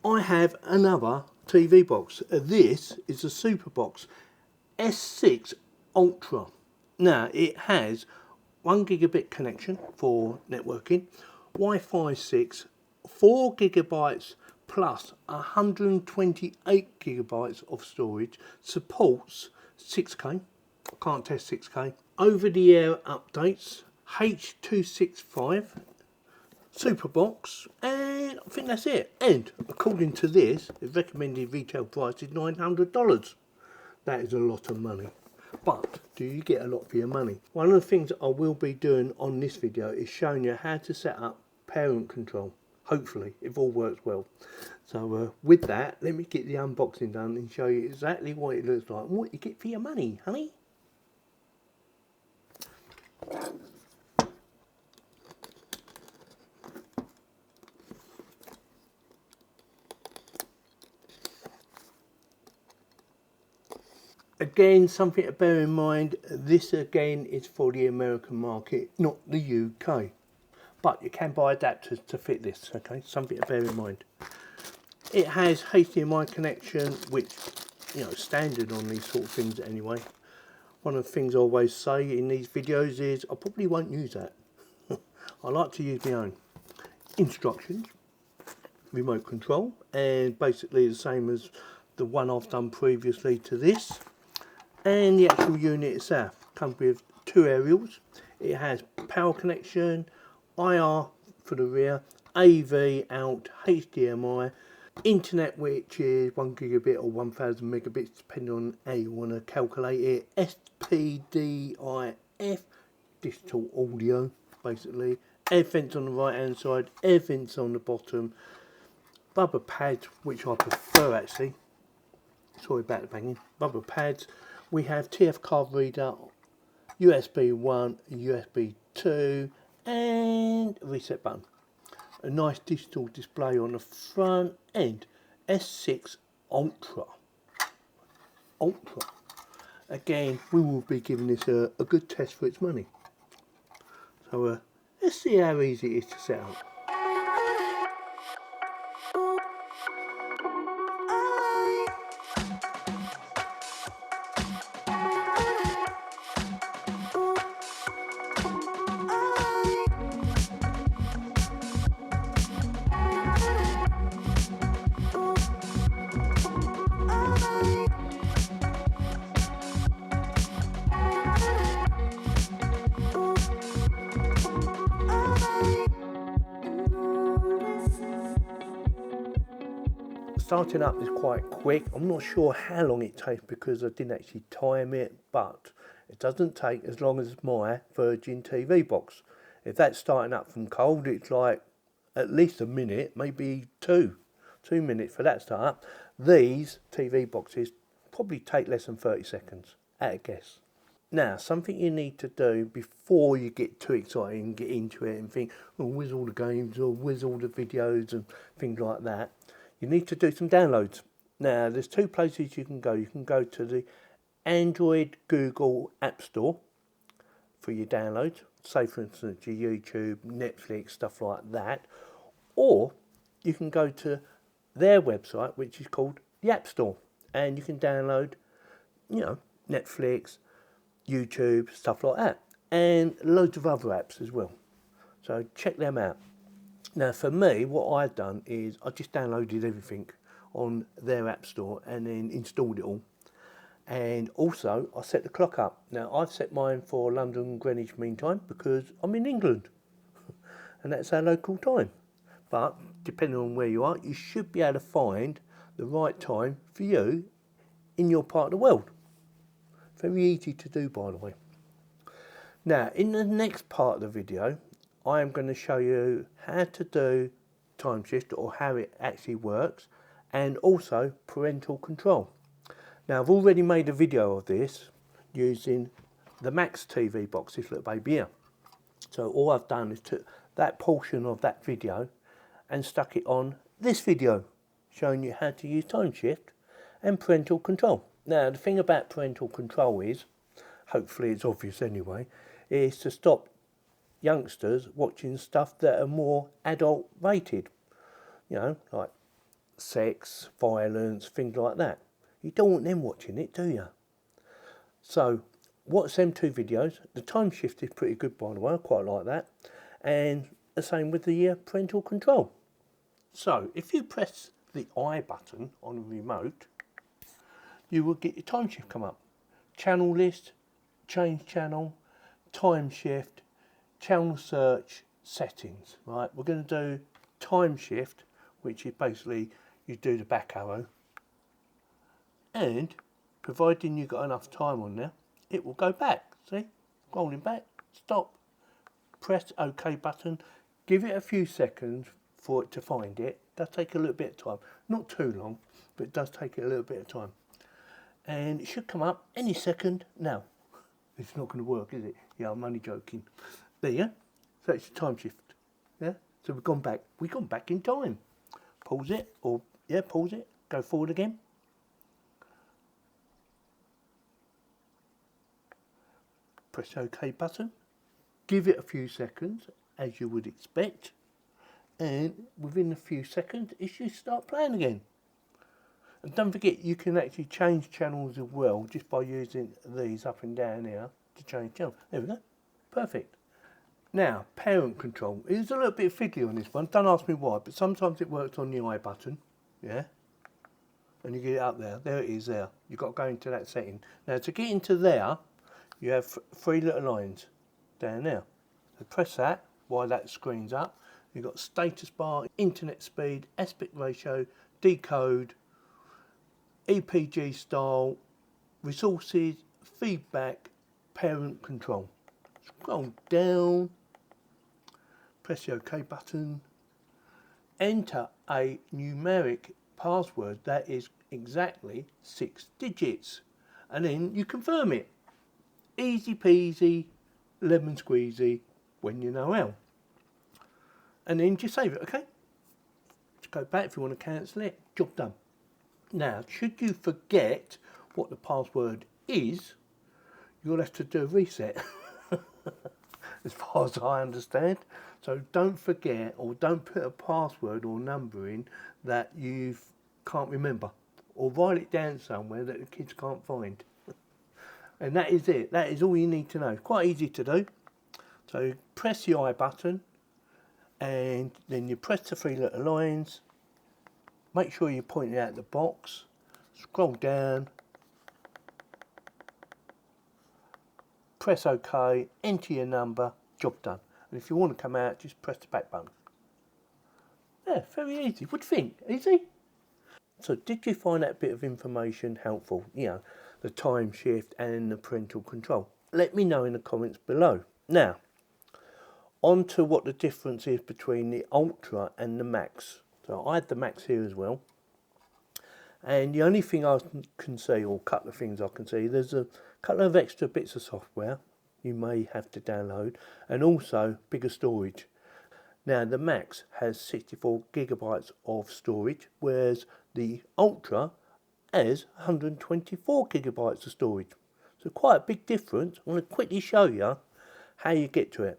I have another TV box. This is a Superbox S6 Ultra. Now it has 1 gigabit connection for networking, Wi-Fi 6, 4 gigabytes plus 128 gigabytes of storage, supports 6K, I can't test 6K, over-the-air updates, H.265, Superbox, and I think that's it. And according to this, the recommended retail price is $900. That is a lot of money. But do you get a lot for your money? One of the things I will be doing on this video is showing you how to set up parent control. Hopefully, if all works well. So with that, let me get the unboxing done and show you exactly what it looks like and what you get for your money, honey. Again, something to bear in mind, this again is for the American market, not the UK. But you can buy adapters to fit this, okay? Something to bear in mind. It has HDMI connection, which, you know, standard on these sort of things anyway. One of the things I always say in these videos is, I probably won't use that. I like to use my own. Instructions, remote control, and basically the same as the one I've done previously to this. And the actual unit itself comes with 2 aerials. It has power connection, IR for the rear, AV out, HDMI, internet which is 1 gigabit or 1000 megabits depending on how you want to calculate it, SPDIF, digital audio basically, air vents on the right hand side, air vents on the bottom, rubber pads which I prefer actually, sorry about the banging, rubber pads. We have TF card reader, USB 1, USB 2 and a reset button. A nice digital display on the front and S6 Ultra. Again, we will be giving this a good test for its money. So let's see how easy it is to set up. Starting up is quite quick. I'm not sure how long it takes because I didn't actually time it, but it doesn't take as long as my Virgin TV box. If that's starting up from cold, it's like at least a minute, maybe 2 minutes for that start up. These TV boxes probably take less than 30 seconds at a guess. Now, something you need to do before you get too excited and get into it and think, oh, where's all the games or where's all the videos and things like that. You need to do some downloads. Now, there's 2 places you can go. You can go to the Android Google App Store for your downloads. Say, for instance, your YouTube, Netflix, stuff like that. Or you can go to their website, which is called the App Store. And you can download, you know, Netflix, YouTube, stuff like that. And loads of other apps as well. So check them out. Now for me, what I've done is I just downloaded everything on their app store and then installed it all. And also I set the clock up. Now I've set mine for London Greenwich Mean Time because I'm in England and that's our local time. But depending on where you are, you should be able to find the right time for you in your part of the world. Very easy to do, by the way. Now in the next part of the video, I am going to show you how to do time shift or how it actually works and also parental control. Now I've already made a video of this using the Max TV box, this little baby here. So all I've done is took that portion of that video and stuck it on this video showing you how to use time shift and parental control. Now the thing about parental control is, hopefully it's obvious anyway, is to stop youngsters watching stuff that are more adult rated, you know, like sex, violence, things like that. You don't want them watching it, do you? So watch them 2 videos. The time shift is pretty good, by the way. I quite like that. And the same with the parental control. So if you press the I button on the remote, you will get your time shift come up. Channel list, change channel, time shift, channel search, settings. Right, we're going to do time shift, which is basically you do the back arrow, and providing you've got enough time on there, it will go back. See, scrolling back, stop, press OK button, give it a few seconds for it to find it. Does take a little bit of time, not too long, but it does take it a little bit of time, and it should come up any second now. It's not going to work, is it? Yeah, I'm only joking. There you go. So it's your time shift. Yeah. So we've gone back. We've gone back in time. Pause it, or yeah, pause it. Go forward again. Press the OK button. Give it a few seconds, as you would expect, and within a few seconds, it should start playing again. And don't forget, you can actually change channels as well just by using these up and down here to change channel. There we go. Perfect. Now, parent control. It's a little bit fiddly on this one. Don't ask me why, but sometimes it works on the I button. Yeah. And you get it up there. There it is there. You've got to go into that setting. Now, to get into there, you have 3 little lines down there. So press that while that screen's up. You've got status bar, internet speed, aspect ratio, decode, EPG style, resources, feedback, parent control. Scroll down, press the OK button, enter a numeric password that is exactly 6 digits, and then you confirm it. Easy peasy, lemon squeezy, when you know how. And then just save it, okay? Just go back if you want to cancel it, job done. Now, should you forget what the password is, you'll have to do a reset, as far as I understand. So don't forget, or don't put a password or number in that you can't remember, or write it down somewhere that the kids can't find. And that is it. That is all you need to know. Quite easy to do. So press the I button, and then you press the 3 little lines. Make sure you're pointing out the box. Scroll down. Press OK. Enter your number. Job done. And if you want to come out, just press the back button. Yeah, very easy. What do you think? Easy? So did you find that bit of information helpful? You know, the time shift and the parental control. Let me know in the comments below. Now, on to what the difference is between the Ultra and the Max. So I had the Max here as well. And the only thing I can see, or a couple of things I can see, there's a couple of extra bits of software you may have to download, and also bigger storage. Now the Max has 64 gigabytes of storage, whereas the Ultra has 124 gigabytes of storage. So quite a big difference. I'm going to quickly show you how you get to it.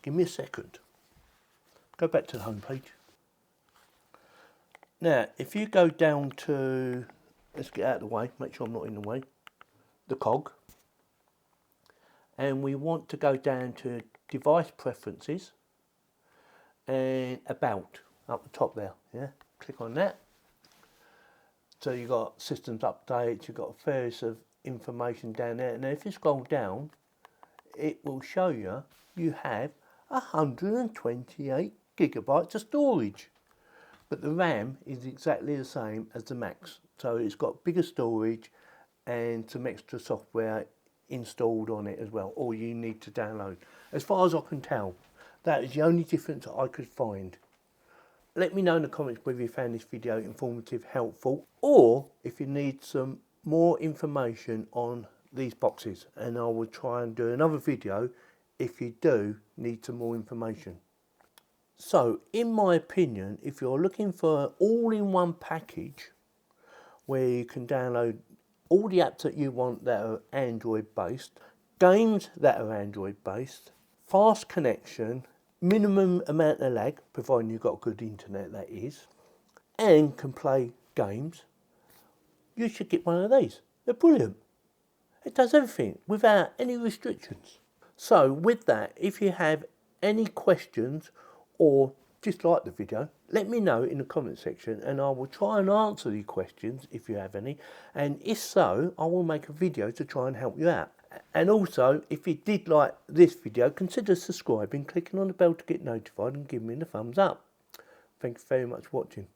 Give me a second. Go back to the home page. Now, if you go down to, let's get out of the way, make sure I'm not in the way, the cog, and we want to go down to device preferences and about, up the top there, yeah, click on that. So you've got systems updates, you've got various of information down there, and then if you scroll down, it will show you you have 128 gigabytes of storage. But the RAM is exactly the same as the Max. So it's got bigger storage and some extra software installed on it as well, or you need to download. As far as I can tell, that is the only difference I could find. Let me know in the comments whether you found this video informative, helpful, or if you need some more information on these boxes, and I will try and do another video if you do need some more information. So, in my opinion, if you're looking for an all-in-one package where you can download all the apps that you want that are Android-based, games that are Android-based, fast connection, minimum amount of lag, providing you've got good internet that is, and can play games, you should get one of these. They're brilliant. It does everything without any restrictions. So with that, if you have any questions or dislike the video, let me know in the comment section and I will try and answer the questions if you have any, and if so, I will make a video to try and help you out. And also, if you did like this video, consider subscribing, clicking on the bell to get notified and giving me the thumbs up. Thank you very much for watching.